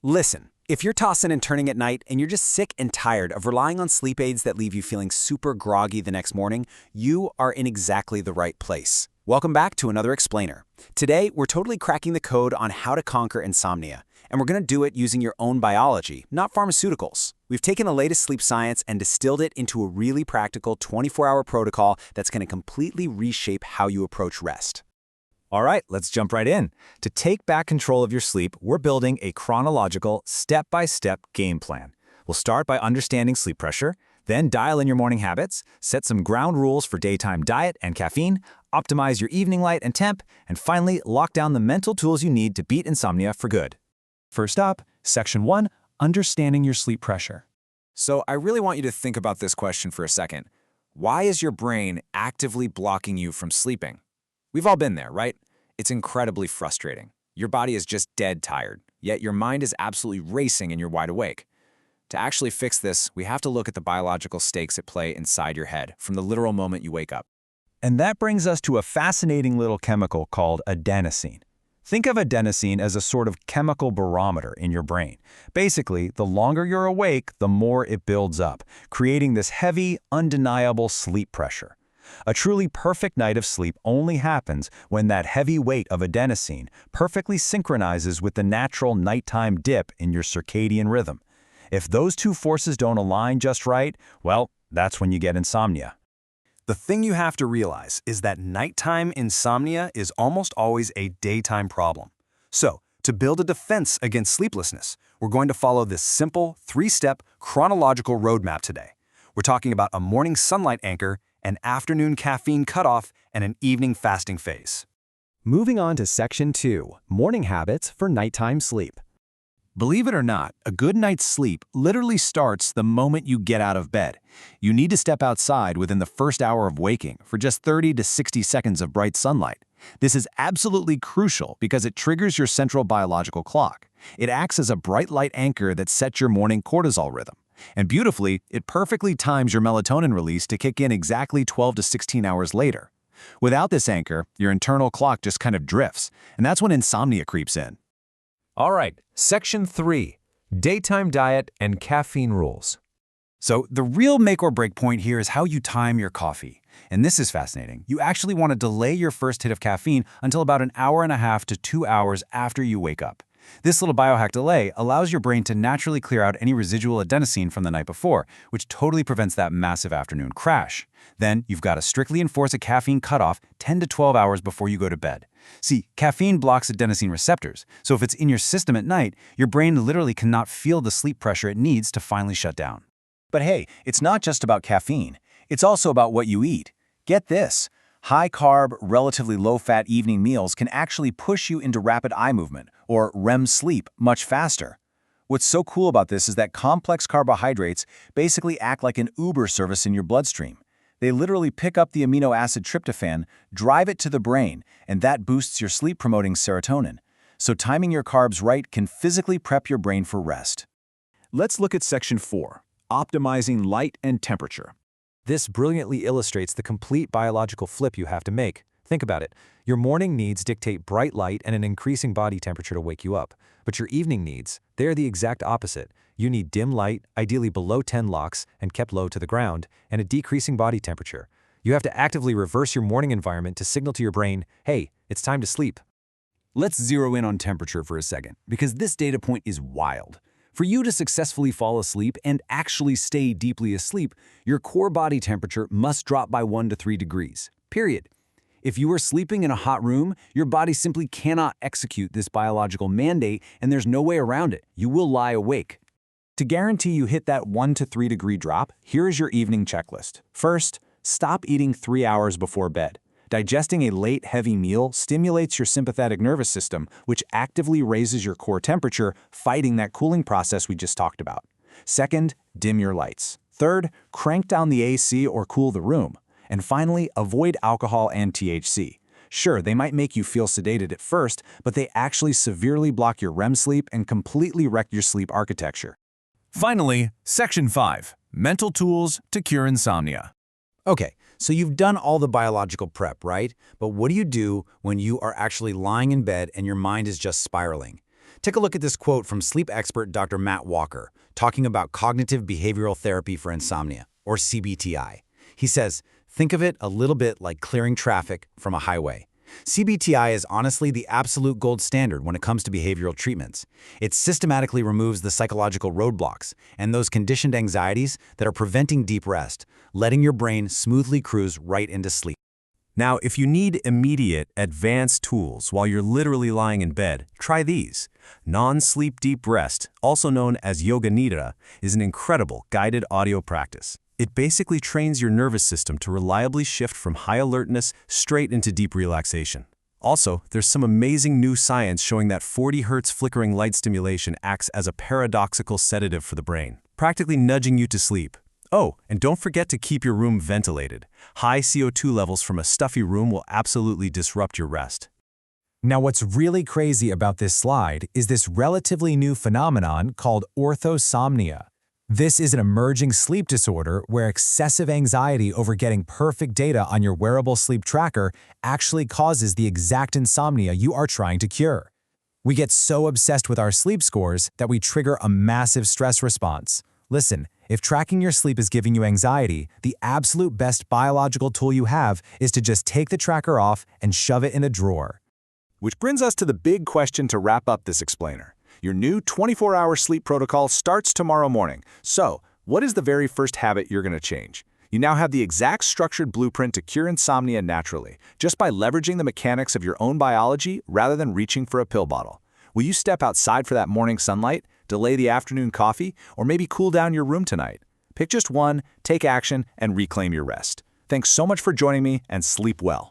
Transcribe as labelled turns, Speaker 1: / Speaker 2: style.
Speaker 1: Listen, if you're tossing and turning at night and you're just sick and tired of relying on sleep aids that leave you feeling super groggy the next morning, you are in exactly the right place. Welcome back to another explainer. Today, we're totally cracking the code on how to conquer insomnia, and we're going to do it using your own biology, not pharmaceuticals. We've taken the latest sleep science and distilled it into a really practical 24-hour protocol that's going to completely reshape how you approach rest.
Speaker 2: All right, let's jump right in. To take back control of your sleep, we're building a chronological, step-by-step game plan. We'll start by understanding sleep pressure, then dial in your morning habits, set some ground rules for daytime diet and caffeine, optimize your evening light and temp, and finally, lock down the mental tools you need to beat insomnia for good.
Speaker 3: First up, Section 1, Understanding your sleep pressure.
Speaker 4: So I really want you to think about this question for a second. Why is your brain actively blocking you from sleeping? We've all been there, right? It's incredibly frustrating. Your body is just dead tired, yet your mind is absolutely racing and you're wide awake. To actually fix this, we have to look at the biological stakes at play inside your head from the literal moment you wake up.
Speaker 2: And that brings us to a fascinating little chemical called adenosine. Think of adenosine as a sort of chemical barometer in your brain. Basically, the longer you're awake, the more it builds up, creating this heavy, undeniable sleep pressure. A truly perfect night of sleep only happens when that heavy weight of adenosine perfectly synchronizes with the natural nighttime dip in your circadian rhythm. If those two forces don't align just right, well, that's when you get insomnia.
Speaker 5: The thing you have to realize is that nighttime insomnia is almost always a daytime problem. So, to build a defense against sleeplessness, we're going to follow this simple, three-step chronological roadmap today. We're talking about a morning sunlight anchor, an afternoon caffeine cutoff, and an evening fasting phase.
Speaker 3: Moving on to Section 2, Morning Habits for Nighttime Sleep.
Speaker 5: Believe it or not, a good night's sleep literally starts the moment you get out of bed. You need to step outside within the first hour of waking for just 30 to 60 seconds of bright sunlight. This is absolutely crucial because it triggers your central biological clock. It acts as a bright light anchor that sets your morning cortisol rhythm. And beautifully, it perfectly times your melatonin release to kick in exactly 12 to 16 hours later. Without this anchor, your internal clock just kind of drifts, and that's when insomnia creeps in.
Speaker 6: All right, Section 3, Daytime Diet and Caffeine Rules.
Speaker 5: So the real make or break point here is how you time your coffee. And this is fascinating. You actually want to delay your first hit of caffeine until about an hour and a half to 2 hours after you wake up. This little biohack delay allows your brain to naturally clear out any residual adenosine from the night before, which totally prevents that massive afternoon crash. Then you've got to strictly enforce a caffeine cutoff 10 to 12 hours before you go to bed. See, caffeine blocks adenosine receptors, so if it's in your system at night, your brain literally cannot feel the sleep pressure it needs to finally shut down.
Speaker 2: But hey, it's not just about caffeine. It's also about what you eat. Get this. High-carb, relatively low-fat evening meals can actually push you into rapid eye movement, or REM sleep, much faster. What's so cool about this is that complex carbohydrates basically act like an Uber service in your bloodstream. They literally pick up the amino acid tryptophan, drive it to the brain, and that boosts your sleep-promoting serotonin. So timing your carbs right can physically prep your brain for rest.
Speaker 3: Let's look at Section 4, Optimizing Light and Temperature.
Speaker 6: This brilliantly illustrates the complete biological flip you have to make. Think about it. Your morning needs dictate bright light and an increasing body temperature to wake you up. But your evening needs, they're the exact opposite. You need dim light, ideally below 10 lux and kept low to the ground, and a decreasing body temperature. You have to actively reverse your morning environment to signal to your brain, hey, it's time to sleep.
Speaker 5: Let's zero in on temperature for a second, because this data point is wild. For you to successfully fall asleep and actually stay deeply asleep, your core body temperature must drop by 1 to 3 degrees, period. If you are sleeping in a hot room, your body simply cannot execute this biological mandate, and there's no way around it. You will lie awake.
Speaker 2: To guarantee you hit that 1 to 3 degree drop, here is your evening checklist. First, stop eating 3 hours before bed. Digesting a late, heavy meal stimulates your sympathetic nervous system, which actively raises your core temperature, fighting that cooling process we just talked about. Second, dim your lights. Third, crank down the AC or cool the room. And finally, avoid alcohol and THC. Sure, they might make you feel sedated at first, but they actually severely block your REM sleep and completely wreck your sleep architecture.
Speaker 4: Finally, Section 5, Mental Tools to Cure Insomnia.
Speaker 1: Okay, so you've done all the biological prep, right? But what do you do when you are actually lying in bed and your mind is just spiraling?
Speaker 5: Take a look at this quote from sleep expert Dr. Matt Walker, talking about cognitive behavioral therapy for insomnia, or CBT-I. He says, think of it a little bit like clearing traffic from a highway. CBT-I is honestly the absolute gold standard when it comes to behavioral treatments. It systematically removes the psychological roadblocks and those conditioned anxieties that are preventing deep rest, letting your brain smoothly cruise right into sleep.
Speaker 2: Now, if you need immediate, advanced tools while you're literally lying in bed, try these. Non-sleep deep rest, also known as Yoga Nidra, is an incredible guided audio practice. It basically trains your nervous system to reliably shift from high alertness straight into deep relaxation. Also, there's some amazing new science showing that 40 Hz flickering light stimulation acts as a paradoxical sedative for the brain, practically nudging you to sleep. Oh, and don't forget to keep your room ventilated. High CO2 levels from a stuffy room will absolutely disrupt your rest.
Speaker 6: Now, what's really crazy about this slide is this relatively new phenomenon called orthosomnia. This is an emerging sleep disorder where excessive anxiety over getting perfect data on your wearable sleep tracker actually causes the exact insomnia you are trying to cure. We get so obsessed with our sleep scores that we trigger a massive stress response. Listen, if tracking your sleep is giving you anxiety, the absolute best biological tool you have is to just take the tracker off and shove it in a drawer.
Speaker 2: Which brings us to the big question to wrap up this explainer. Your new 24-hour sleep protocol starts tomorrow morning. So, what is the very first habit you're going to change? You now have the exact structured blueprint to cure insomnia naturally, just by leveraging the mechanics of your own biology rather than reaching for a pill bottle. Will you step outside for that morning sunlight, delay the afternoon coffee, or maybe cool down your room tonight? Pick just one, take action, and reclaim your rest. Thanks so much for joining me, and sleep well.